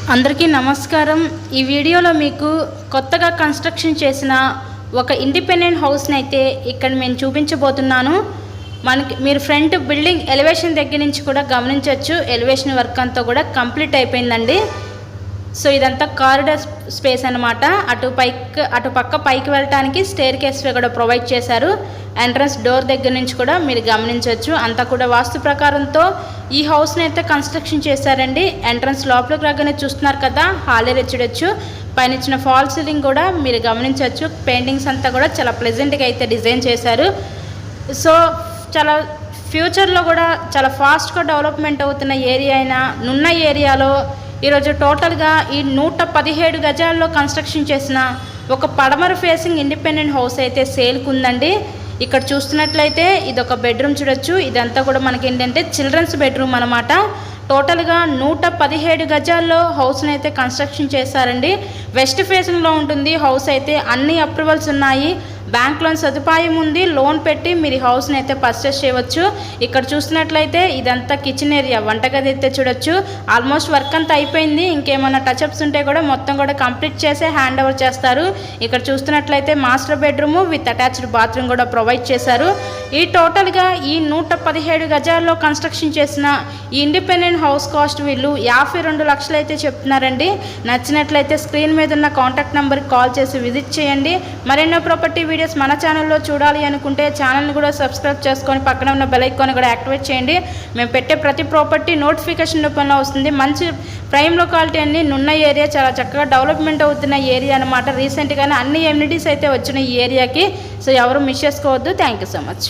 అందరికీ నమస్కారం। ఈ వీడియోలో మీకు కొత్తగా కన్స్ట్రక్షన్ చేసిన ఒక ఇండిపెండెంట్ హౌస్ని అయితే ఇక్కడ నేను చూపించబోతున్నాను। మీరు ఫ్రంట్ బిల్డింగ్ ఎలివేషన్ దగ్గర నుంచి కూడా గమనించవచ్చు, ఎలివేషన్ వర్క్ అంతా కూడా కంప్లీట్ అయిపోయిందండి। సో ఇదంతా కారిడార్ స్పేస్ అన్నమాట। అటు పక్క పైకి వెళ్ళడానికి స్టేర్ కేస్ కూడా ప్రొవైడ్ చేశారు। ఎంట్రన్స్ డోర్ దగ్గర నుంచి కూడా మీరు గమనించవచ్చు, అంతా కూడా వాస్తు ప్రకారంతో ఈ హౌస్ని అయితే కన్స్ట్రక్షన్ చేశారండి। ఎంట్రన్స్ లోపలికి రాగానే చూస్తున్నారు కదా, హాల్ ఏరియా చూడొచ్చు, పైన ఇచ్చిన ఫాల్ సీలింగ్ కూడా మీరు గమనించవచ్చు। పెయింటింగ్స్ అంతా కూడా చాలా ప్లెజెంట్గా అయితే డిజైన్ చేశారు। సో చాలా ఫ్యూచర్లో కూడా చాలా ఫాస్ట్గా డెవలప్మెంట్ అవుతున్న ఏరియా అయినా నున్న ఏరియాలో ఈరోజు టోటల్గా ఈ 117 గజాల్లో కన్స్ట్రక్షన్ చేసిన ఒక పడమర ఫేసింగ్ ఇండిపెండెంట్ హౌస్ అయితే సేల్కి ఉందండి। ఇక్కడ చూస్తున్నట్లయితే ఇది ఒక బెడ్రూమ్ చూడొచ్చు, ఇదంతా కూడా మనకి ఏంటంటే చిల్డ్రన్స్ బెడ్రూమ్ అనమాట। టోటల్గా 117 గజాల్లో హౌస్ని అయితే కన్స్ట్రక్షన్ చేశారండి। వెస్ట్ ఫేసింగ్లో ఉంటుంది హౌస్ అయితే, అన్ని అప్రూవల్స్ ఉన్నాయి, బ్యాంక్ లోన్ సదుపాయం ఉంది, లోన్ పెట్టి మీరు ఈ హౌస్ని అయితే పర్చేస్ చేయవచ్చు। ఇక్కడ చూసినట్లయితే ఇదంతా కిచెన్ ఏరియా, వంటగది అయితే చూడొచ్చు, ఆల్మోస్ట్ వర్క్ అంతా అయిపోయింది, ఇంకేమైనా టచ్అప్స్ ఉంటే కూడా మొత్తం కూడా కంప్లీట్ చేసే హ్యాండ్ ఓవర్ చేస్తారు। ఇక్కడ చూస్తున్నట్లయితే master bedroom with attached bathroom కూడా ప్రొవైడ్ చేశారు। ఈ టోటల్గా ఈ 117 గజాల్లో కన్స్ట్రక్షన్ చేసిన ఈ ఇండిపెండెంట్ హౌస్ కాస్ట్ వీళ్ళు 52 లక్షలు అయితే చెప్తున్నారండి। నచ్చినట్లయితే స్క్రీన్ మీద ఉన్న కాంటాక్ట్ నెంబర్కి కాల్ చేసి విజిట్ చేయండి। మరెన్నో ప్రాపర్టీ వీడియోస్ మన ఛానల్లో చూడాలి అనుకుంటే ఛానల్ని కూడా సబ్స్క్రైబ్ చేసుకొని పక్కన ఉన్న బెల్ ఐకాన్ కూడా యాక్టివేట్ చేయండి। మేము పెట్టే ప్రతి ప్రాపర్టీ నోటిఫికేషన్ రూపంలో వస్తుంది। మంచి ప్రైమ్ లొకాలిటీ అన్ని నున్న ఏరియా, చాలా చక్కగా డెవలప్మెంట్ అవుతున్న ఏరియా అనమాట। రీసెంట్గానే అన్ని ఎమ్యూనిటీస్ అయితే వచ్చిన ఈ ఏరియాకి, సో ఎవరు మిస్ చేసుకోవద్దు। Thank you so much.